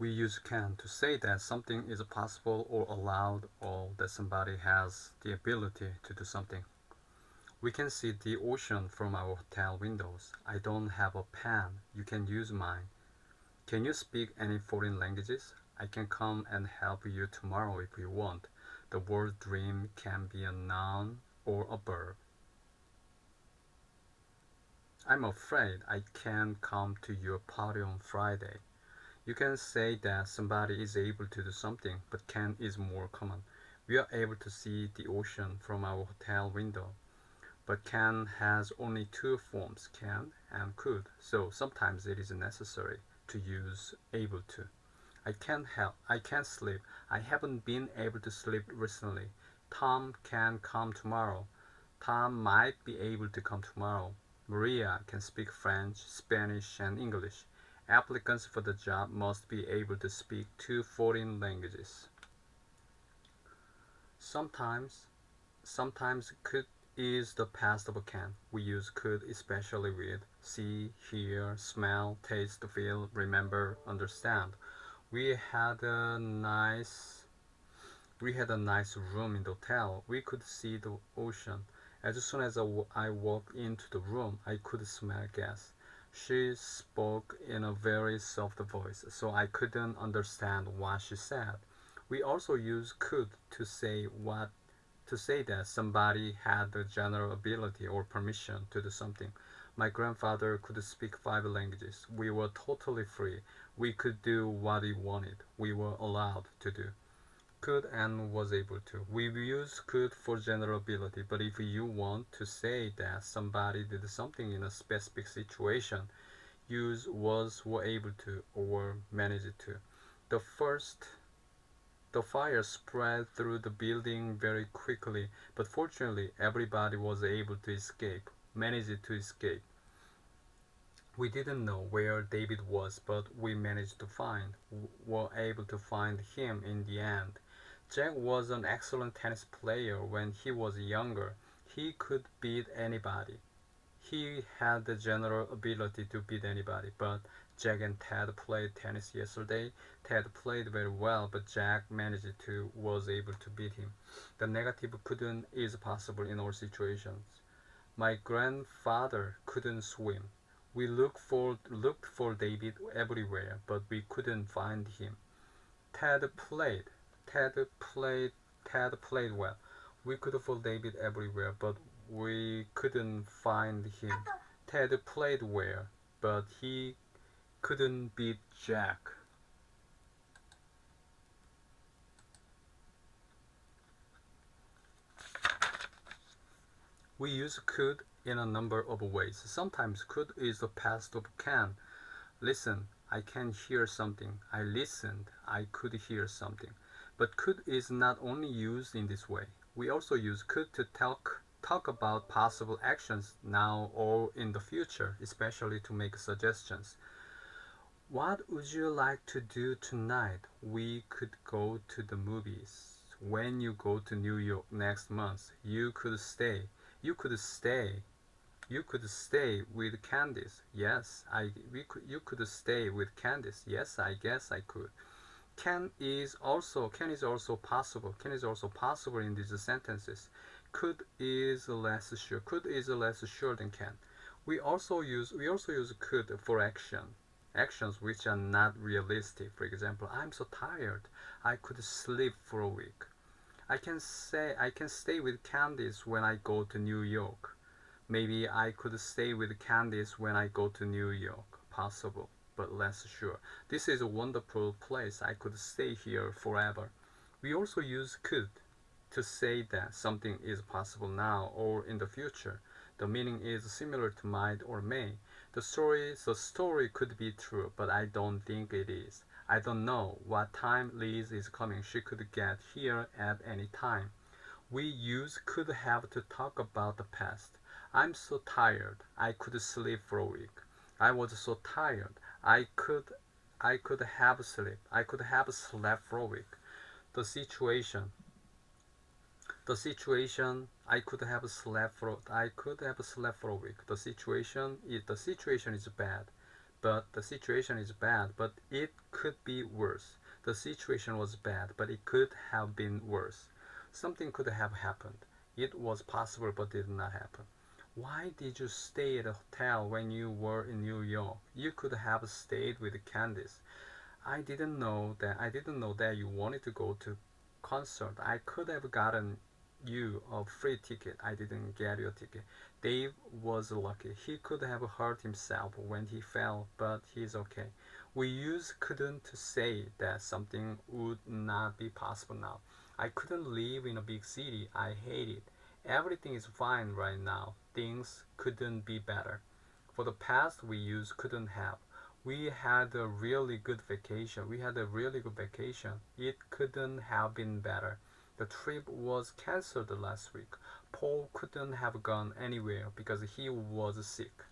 We use can to say that something is possible or allowed or that somebody has the ability to do something. We can see the ocean from our hotel windows. I don't have a pen. You can use mine. Can you speak any foreign languages? I can come and help you tomorrow if you want. The word dream can be a noun or a verb. I'm afraid I can't come to your party on Friday. You can say that somebody is able to do something, but can is more common. We are able to see the ocean from our hotel window, but can has only two forms, can and could, so sometimes it is necessary to use able to. I can't sleep. I haven't been able to sleep recently. Tom can come tomorrow. Tom might be able to come tomorrow. Maria can speak French, Spanish, and English. Applicants for the job must be able to speak two foreign languages. Sometimes, sometimes could is the past of can. We use could especially with see, hear, smell, taste, feel, remember, understand. We had a nice we had a nice room in the hotel. We could see the ocean. As soon as I walked into the room, I could smell gas. She spoke in a very soft voice, so I couldn't understand what she said. We also use could to say that somebody had the general ability or permission to do something. My grandfather could speak five languages. We were totally free. We could do what we wanted. We were allowed to do. Could and was able to. We use could for general ability, but if you want to say that somebody did something in a specific situation, use was were able to or managed to. The first the fire spread through the building very quickly, but fortunately everybody was able to escape, managed to escape. We didn't know where David was, but we managed to were able to find him in the end. Jack was an excellent tennis player when he was younger. He could beat anybody. He had the general ability to beat anybody, but Jack and Ted played tennis yesterday. Ted played very well, but Jack managed to was able to beat him. The negative couldn't is possible in all situations. My grandfather couldn't swim. We looked for David everywhere, but we couldn't find him. Ted played. Ted played. Ted played well. We could follow David everywhere, but we couldn't find him. Ted played well, but he couldn't beat Jack. We use could in a number of ways. Sometimes could is the past of can. Listen, I can hear something. I listened. I could hear something. But could is not only used in this way. We also use could to talk about possible actions now or in the future, especially to make suggestions. What would you like to do tonight? We could go to the movies. When you go to New York next month, you could stay. You could stay. You could stay with Candice. Yes, you could stay with Candice. Yes, I guess I could. Can is also possible. Can is also possible in these sentences. Could is less sure. Could is less sure than can. We also use could for actions which are not realistic. For example, I'm so tired. I could sleep for a week. I can stay with Candice when I go to New York. Maybe I could stay with Candice when I go to New York. Possible, but less sure. This is a wonderful place. I could stay here forever. We also use could to say that something is possible now or in the future. The meaning is similar to might or may. The story could be true, but I don't think it is. I don't know what time Liz is coming. She could get here at any time. We use could have to talk about the past. I'm so tired. I could sleep for a week. I was so tired. I could have sleep. I could have slept for a week. The situation. The situation I could have slept for a week. The situation is bad. but the situation is bad, but it could be worse. The situation was bad, but it could have been worse. Something could have happened. It was possible, but did not happen. Why did you stay at a hotel when you were in New York? You could have stayed with Candice. I didn't know that you wanted to go to concert. I could have gotten you a free ticket. I didn't get your ticket. Dave was lucky. He could have hurt himself when he fell, but he's okay. We use couldn't to say that something would not be possible now. I couldn't live in a big city. I hate it. Everything is fine right now. Things couldn't be better. For the past, we use couldn't have. We had a really good vacation. We had a really good vacation. It couldn't have been better. The trip was cancelled last week. Paul couldn't have gone anywhere because he was sick.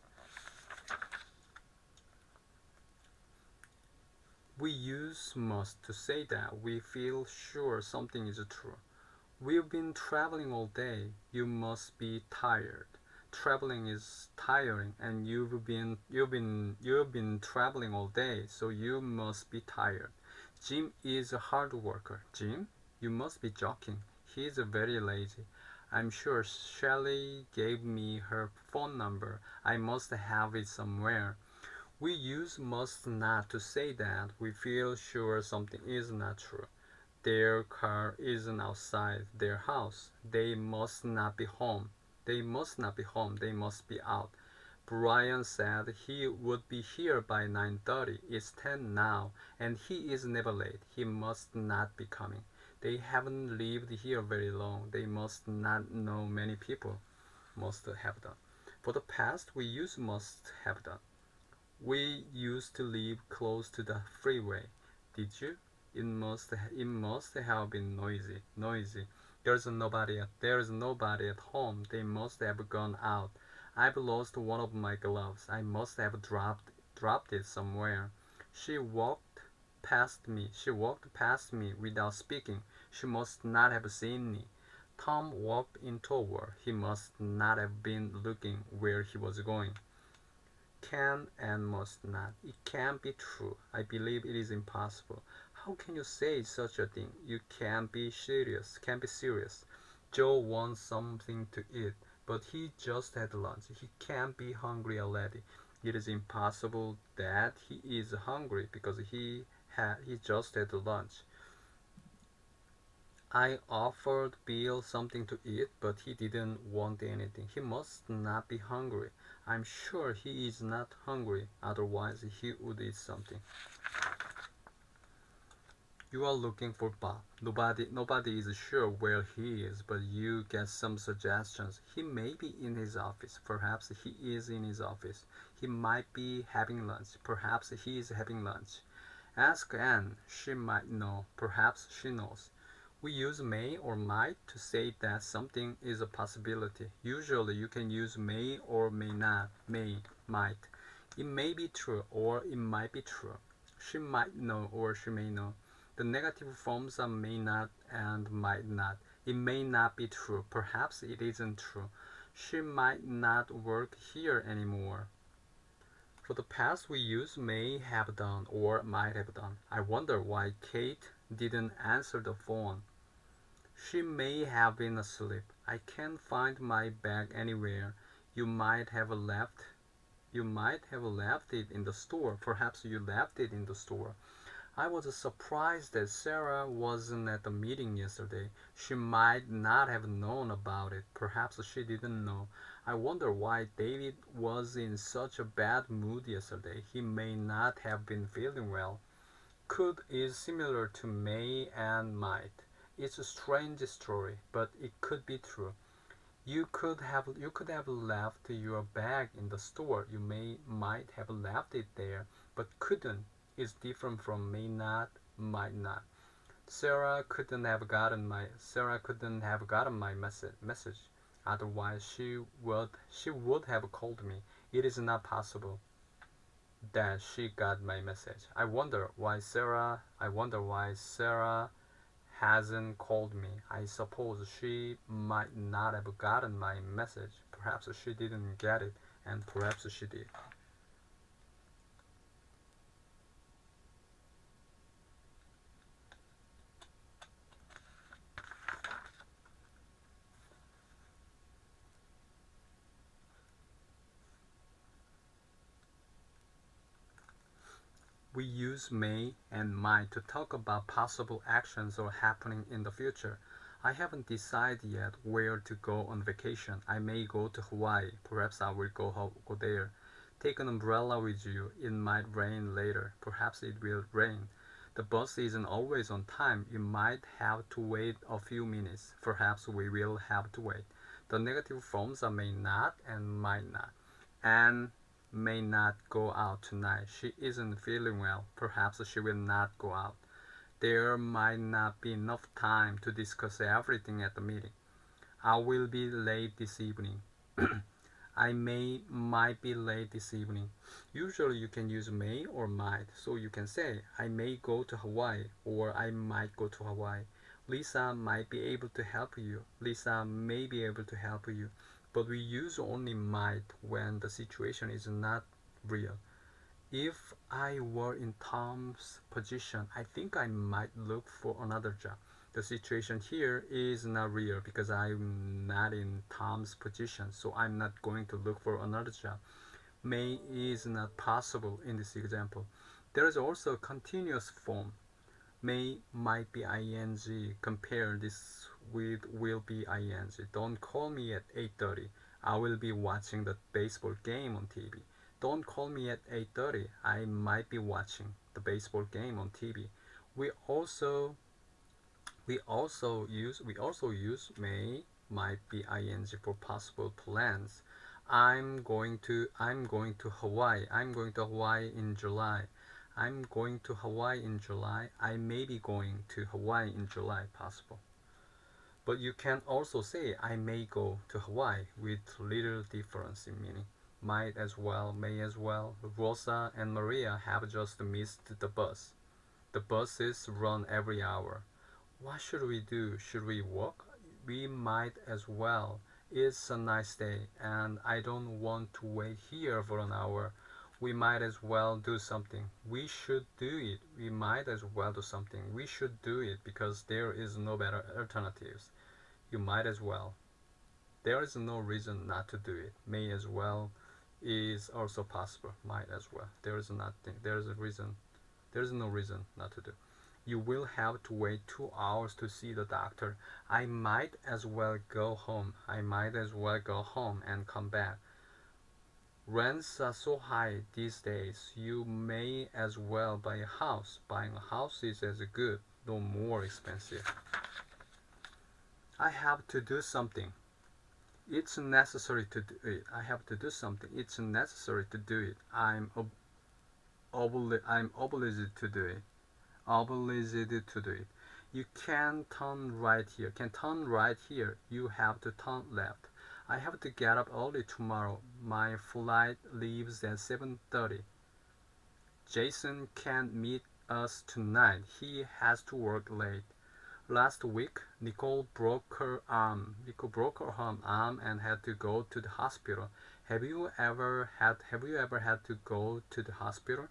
We use must to say that we feel sure something is true. We've been traveling all day. You must be tired. Traveling is tiring and you've been traveling all day, so you must be tired. Jim is a hard worker. Jim, you must be joking. He's very lazy. I'm sure Shelley gave me her phone number. I must have it somewhere. We use must not to say that we feel sure something is not true. Their car isn't outside their house. They must not be home. They must not be home. They must be out. Brian said he would be here by 9:30. It's 10 now, and he is never late. He must not be coming. They haven't lived here very long. They must not know many people. Must have done. For the past, we use must have done. We used to live close to the freeway. Did you? It must have been noisy. Noisy. There's nobody at home. They must have gone out. I've lost one of my gloves. I must have dropped it somewhere. She walked past me without speaking. She must not have seen me. Tom walked in toward her. He must not have been looking where he was going. Can and must not. It can't be true. I believe it is impossible. How can you say such a thing? You can't be serious. Can't be serious. Joe wants something to eat, but he just had lunch. He can't be hungry already. It is impossible that he is hungry because he just had lunch. I offered Bill something to eat, but he didn't want anything. He must not be hungry. I'm sure he is not hungry, otherwise he would eat something. You are looking for Bob. Nobody is sure where he is, but you get some suggestions. He may be in his office. Perhaps he is in his office. He might be having lunch. Perhaps he is having lunch. Ask Anne. She might know. Perhaps she knows. We use may or might to say that something is a possibility. Usually you can use may or may not, may, might. It may be true or it might be true. She might know or she may know. The negative forms are may not and might not. It may not be true. Perhaps it isn't true. She might not work here anymore. For the past, we use may have done or might have done. I wonder why Kate didn't answer the phone. She may have been asleep. I can't find my bag anywhere. You might have left you might have left it in the store. Perhaps you left it in the store. I was surprised that Sarah wasn't at the meeting yesterday. She might not have known about it. Perhaps she didn't know. I wonder why David was in such a bad mood yesterday. He may not have been feeling well. Could is similar to may and might. It's a strange story, but it could be true. You could have left your bag in the store. You might have left it there, but couldn't is different from may not, might not. Sarah couldn't have gotten my message. Otherwise she would have called me. It is not possible that she got my message. I wonder why Sarah hasn't called me. I suppose she might not have gotten my message. Perhaps she didn't get it, and perhaps she did. We use may and might to talk about possible actions or happening in the future. I haven't decided yet where to go on vacation. I may go to Hawaii. Perhaps I will go there. Take an umbrella with you. It might rain later. Perhaps it will rain. The bus isn't always on time. You might have to wait a few minutes. Perhaps we will have to wait. The negative forms are may not and might not. And may not go out tonight. She isn't feeling well. Perhaps she will not go out. There might not be enough time to discuss everything at the meeting. I will be late this evening. Might be late this evening. Usually you can use may or might. So you can say, I may go to Hawaii or I might go to Hawaii. Lisa might be able to help you. Lisa may be able to help you. But we use only might when the situation is not real. If I were in Tom's position, I think I might look for another job. The situation here is not real because I'm not in Tom's position, so I'm not going to look for another job. May is not possible in this example. There is also a continuous form. May might be ing. Compare this with will be ing. Don't call me at 8:30. I will be watching the baseball game on TV. Don't call me at 8:30. I might be watching the baseball game on TV. We also use may might be ing for possible plans. I'm going to Hawaii. I'm going to Hawaii in July. I'm going to Hawaii in July. I may be going to Hawaii in July, possible. But you can also say I may go to Hawaii with little difference in meaning. Might as well, may as well. Rosa and Maria have just missed the bus. The buses run every hour. What should we do? Should we walk? We might as well. It's a nice day and I don't want to wait here for an hour. We might as well do something. We should do it. We might as well do something. We should do it because there is no better alternatives. You might as well. There is no reason not to do it. May as well is also possible. Might as well. There is nothing. There is a reason. There is no reason not to do. You will have to wait 2 hours to see the doctor. I might as well go home. I might as well go home and come back. Rents are so high these days. You may as well buy a house. Buying a house is as good, no more expensive. I have to do something. It's necessary to do it. I have to do something. It's necessary to do it. I'm obliged to do it. Obliged to do it. You can turn right here. Can turn right here. You have to turn left. I have to get up early tomorrow. My flight leaves at 7:30. Jason can't meet us tonight. He has to work late. Last week, Nicole broke her arm. And had to go to the hospital. Have you ever had to go to the hospital?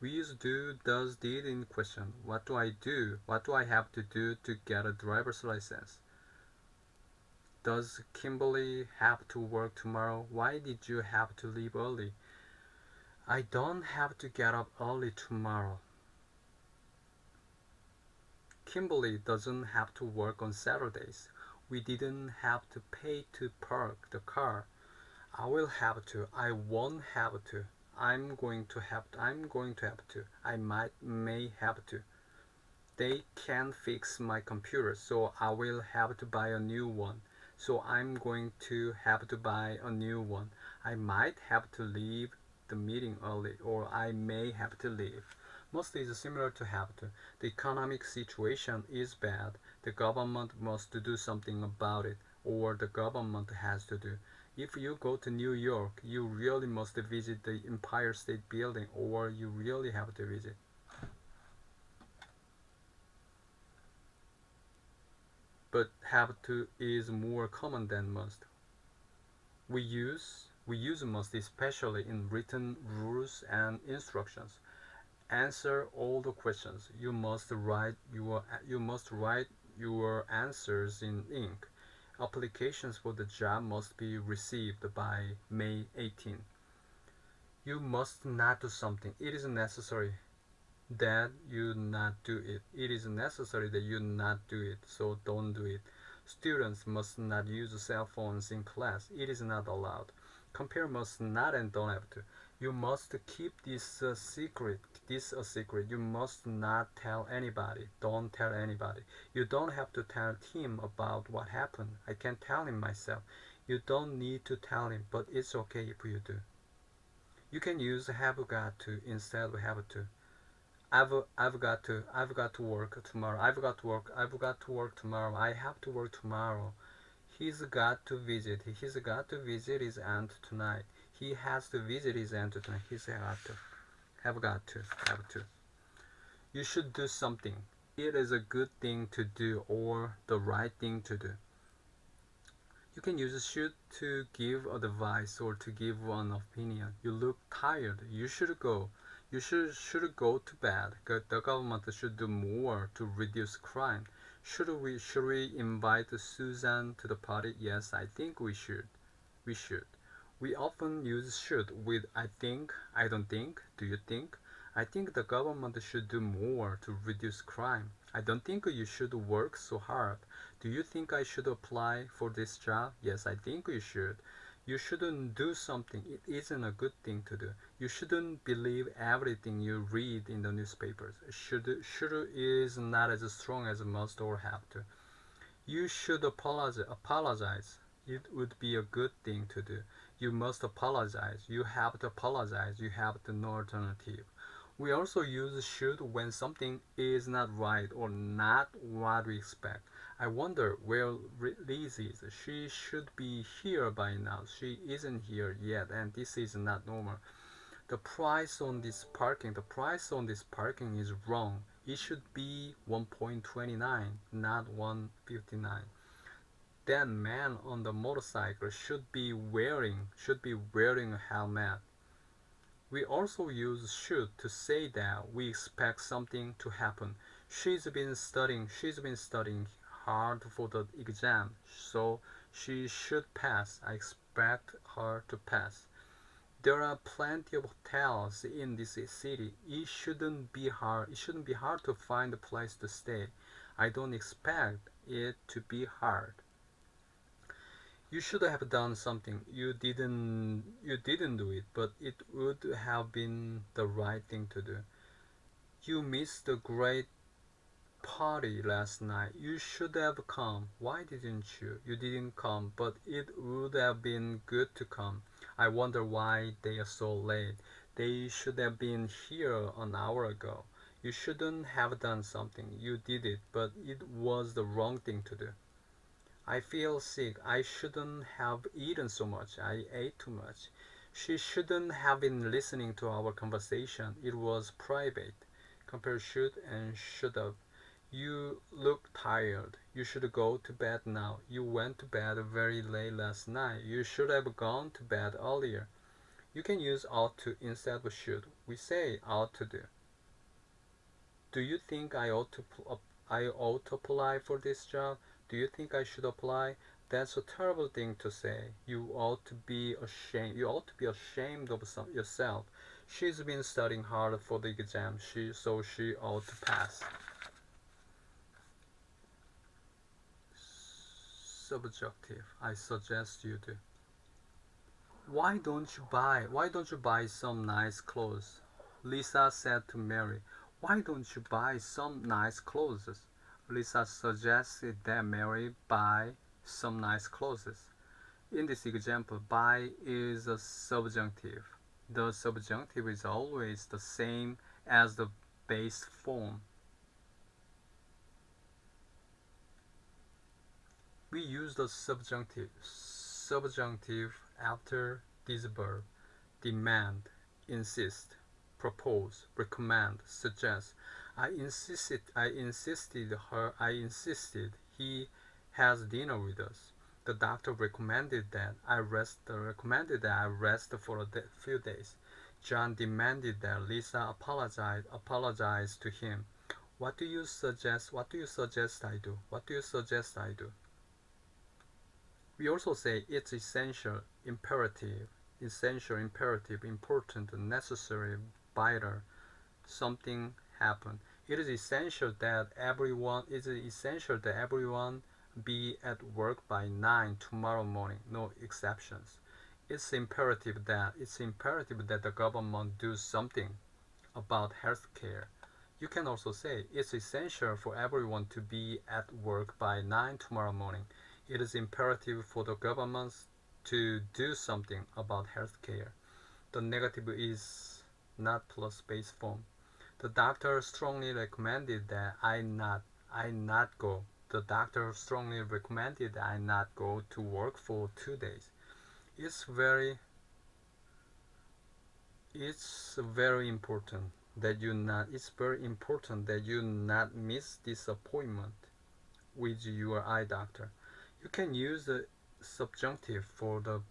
We use do, does, did in question. What do I do? What do I have to do to get a driver's license? Does Kimberly have to work tomorrow? Why did you have to leave early? I don't have to get up early tomorrow. Kimberly doesn't have to work on Saturdays. We didn't have to pay to park the car. I will have to. I won't have to. I'm going to have to. I may have to. They can't fix my computer, so I will have to buy a new one. So I'm going to have to buy a new one. I might have to leave the meeting early, or I may have to leave. Must is similar to have to. The economic situation is bad. The government must do something about it, or the government has to do. If you go to New York, you really must visit the Empire State Building, or you really have to visit. But have to is more common than must. We use must especially in written rules and instructions. Answer all the questions. You must write your answers in ink. Applications for the job must be received by May 18. You must not do something. It is necessary. that you not do it. It is necessary that you not do it, so don't do it. Students must not use cell phones in class. It is not allowed. Compare must not and don't have to. You must keep this secret. This a secret. You must not tell anybody. Don't tell anybody. You don't have to tell Tim about what happened. I can tell him myself. You don't need to tell him, but it's okay if you do. You can use have got to instead of have to. I've got to work tomorrow. I've got to work tomorrow. I have to work tomorrow. He's got to visit his aunt tonight. He has to visit his aunt tonight. Have to. You should do something. It is a good thing to do or the right thing to do. You can use should to give advice or to give one opinion. You look tired. You should go. You should go to bed. The government should do more to reduce crime. Should we invite Susan to the party? Yes, I think we should. We should. We often use should with I think, I don't think, do you think? I think the government should do more to reduce crime. I don't think you should work so hard. Do you think I should apply for this job? Yes, I think you should. You shouldn't do something. It isn't a good thing to do. You shouldn't believe everything you read in the newspapers. Should is not as strong as must or have to. You should apologize. It would be a good thing to do. You must apologize. You have to apologize. You have no alternative. We also use should when something is not right or not what we expect. I wonder where Liz is. She should be here by now. She isn't here yet, and this is not normal. The price on this parking is wrong. It should be 1.29, not 1.59. That man on the motorcycle should be wearing a helmet. We also use should to say that we expect something to happen. She's been studying hard for the exam, so she should pass. I expect her to pass. There are plenty of hotels in this city. It shouldn't be hard to find a place to stay. I don't expect it to be hard. You should have done something. You didn't do it, but it would have been the right thing to do. You missed a great party last night. You should have come. Why didn't you? You didn't come, but it would have been good to come. I wonder why they are so late. They should have been here an hour ago. You shouldn't have done something. You did it, but it was the wrong thing to do. I feel sick. I shouldn't have eaten so much. I ate too much. She shouldn't have been listening to our conversation. It was private. Compare should and should have. You look tired. You should go to bed now. You went to bed very late last night. You should have gone to bed earlier. You can use ought to instead of should. We say ought to do. Do you think I ought to apply for this job? Do you think I should apply? That's a terrible thing to say. You ought to be ashamed. You ought to be ashamed of yourself. She's been studying hard for the exam. So she ought to pass. Subjective. I suggest you do. Why don't you buy some nice clothes? Lisa said to Mary. Why don't you buy some nice clothes? Lisa suggested that Mary buy some nice clothes. In this example, buy is a subjunctive. The subjunctive is always the same as the base form. We use the subjunctive after this verb. Demand, insist, propose, recommend, suggest. I insisted he has dinner with us. The doctor recommended that I rest for a few days. John demanded that Lisa apologize to him. What do you suggest I do? What do you suggest I do? We also say it's essential, imperative, important, necessary, vital. Something happen. It is essential that everyone be at work by 9 tomorrow morning, no exceptions. It's imperative that the government do something about healthcare. You can also say it's essential for everyone to be at work by 9 tomorrow morning. It is imperative for the governments to do something about healthcare. The negative is not plus base form. The doctor strongly recommended that I not go. The doctor strongly recommended that I not go to work for 2 days. It's very it's very important that you not miss this appointment with your eye doctor. You can use the subjunctive for the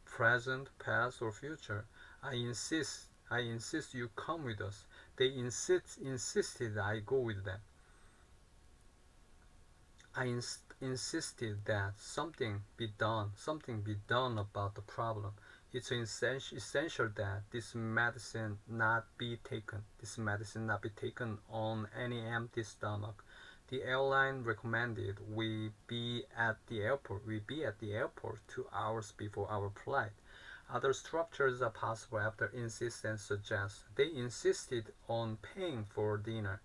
present, past, or future. I insist you come with us. They insisted I go with them. I insisted that something be done about the problem. It's essential that this medicine not be taken on any empty stomach. The airline recommended we be at the airport 2 hours before our flight. Other structures are possible after insist and suggest. They insisted on paying for dinner.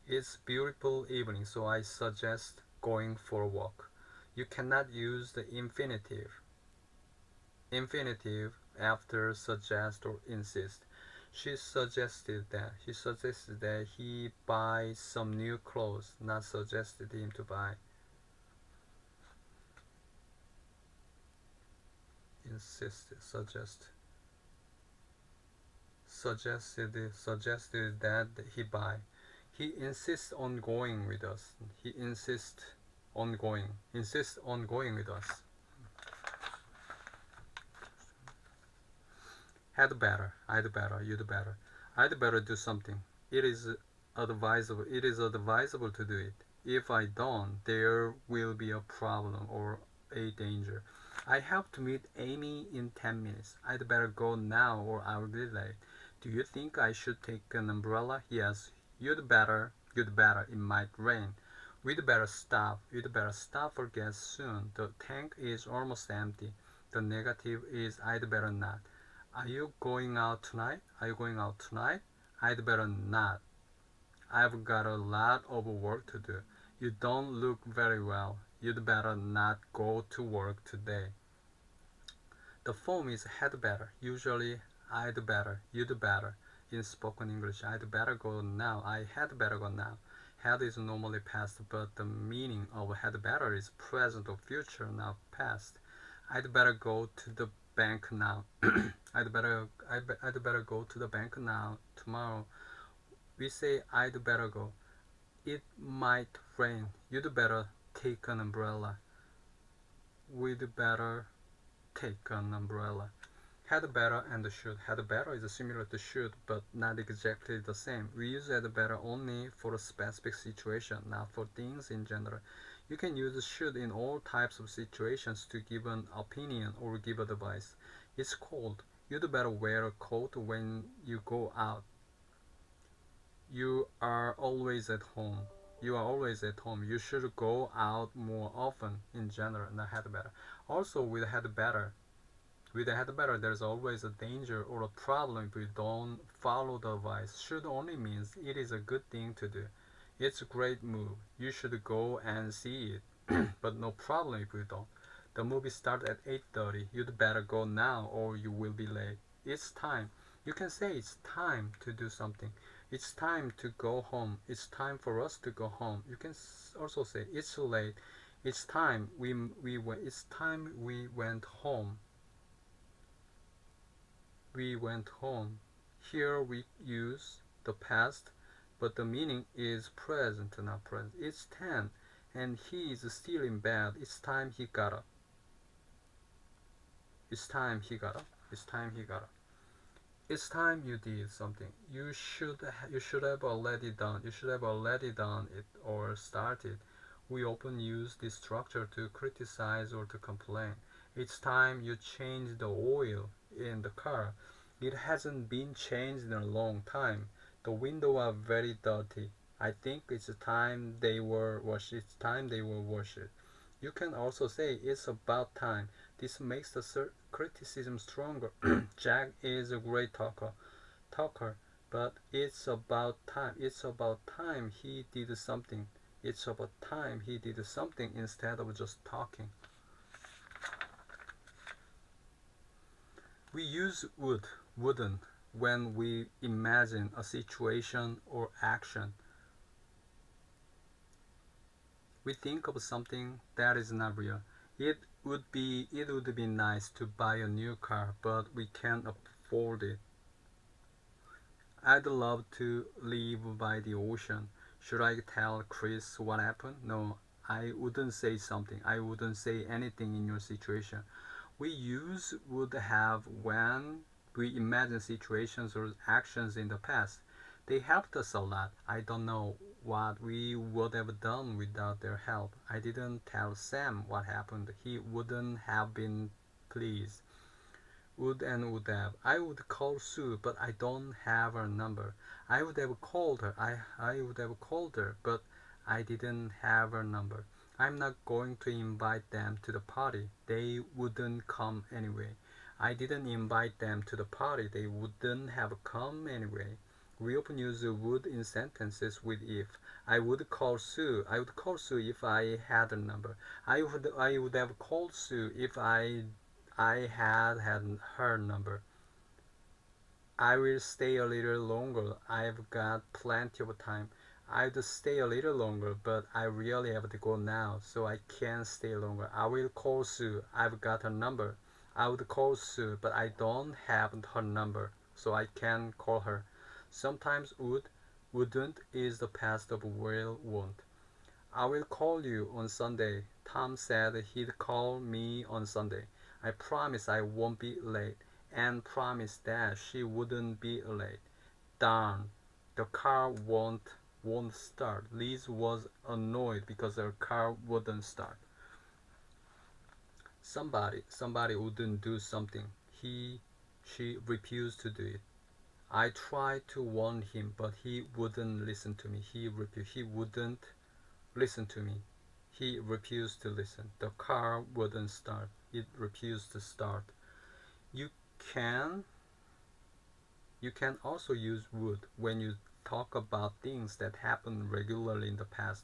It's beautiful evening, so I suggest going for a walk. You cannot use the infinitive after suggest or insist. She suggested that he buy some new clothes, not suggested him to buy. Insisted, suggested that he buy. He insists on going with us. Insists on going with us. You'd better. I'd better do something. It is advisable to do it. If I don't, there will be a problem or a danger. I have to meet Amy in 10 minutes. I'd better go now or I'll be late. Do you think I should take an umbrella? Yes, you'd better. You'd better. It might rain. We'd better stop. You'd better stop for gas soon. The tank is almost empty. The negative is I'd better not. Are you going out tonight? Are you going out tonight? I'd better not. I've got a lot of work to do. You don't look very well. You'd better not go to work today. The form is had better. Usually, I'd better, you'd better. In spoken English, I'd better go now. I had better go now. Had is normally past, but the meaning of had better is present or future, not past. I'd better go to the bank now. I'd better go to the bank now. Tomorrow, we say I'd better go. It might rain. You'd better take an umbrella. We'd better take an umbrella. Had better and should. Had better is similar to should, but not exactly the same. We use had better only for a specific situation, not for things in general. You can use should in all types of situations to give an opinion or give advice. It's cold. You'd better wear a coat when you go out. You are always at home. You are always at home. You should go out more often in general, not had better. Also, with had better, there's always a danger or a problem if you don't follow the advice. Should only means it is a good thing to do. It's a great move. You should go and see it, but no problem if you don't. The movie starts at 8:30. You'd better go now or you will be late. It's time. You can say it's time to do something. It's time to go home. It's time for us to go home. You can also say it's late. It's time it's time we went home. We went home. Here we use the past, but the meaning is present, not present. It's 10 and he is still in bed. It's time he got up. It's time he got up. It's time he got up. It's time you did something. You should have already done. You should have already done it or started. We often use this structure to criticize or to complain. It's time you change the oil in the car. It hasn't been changed in a long time. The windows are very dirty. I think it's time they were washed. It's time they were washed. You can also say it's about time. This makes the criticism stronger. Jack is a great talker, but it's about time. It's about time he did something. It's about time he did something instead of just talking. We use wouldn't, when we imagine a situation or action. We think of something that is not real. It would be nice to buy a new car, but we can't afford it. I'd love to live by the ocean. Should I tell Chris what happened? No, I wouldn't say something. I wouldn't say anything in your situation. We use would have when we imagine situations or actions in the past. They helped us a lot. I don't know what we would have done without their help. I didn't tell Sam what happened. He wouldn't have been pleased. Would have. I would call Sue, but I don't have her number. I would have called her. I would have called her, but I didn't have her number. I'm not going to invite them to the party. They wouldn't come anyway. I didn't invite them to the party. They wouldn't have come anyway. We often use would in sentences with if. I would call Sue. I would call Sue if I had her number. I would have called Sue if I had her number. I will stay a little longer. I've got plenty of time. I'd stay a little longer, but I really have to go now, so I can't stay longer. I will call Sue. I've got her number. I would call Sue, but I don't have her number, so I can't call her. Sometimes wouldn't is the past of will, won't. I will call you on Sunday. Tom said he'd call me on Sunday. I promised I won't be late. Anne promised that she wouldn't be late. Darn, the car won't start. Liz was annoyed because her car wouldn't start. Somebody wouldn't do something. She refused to do it. I tried to warn him, but he wouldn't listen to me. He wouldn't listen to me. He refused to listen. The car wouldn't start. It refused to start. You can you can also use would when you talk about things that happened regularly in the past.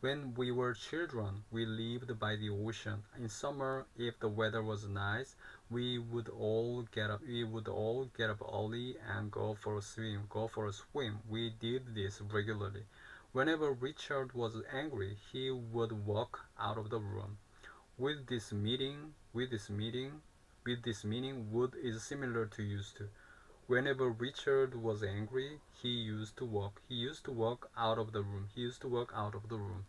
When we were children, we lived by the ocean. In summer, if the weather was nice, we would all get up early and go for a swim. We did this regularly. Whenever Richard was angry, he would walk out of the room. With this meaning, would is similar to used to. Whenever Richard was angry, he used to walk. He used to walk out of the room. He used to walk out of the room.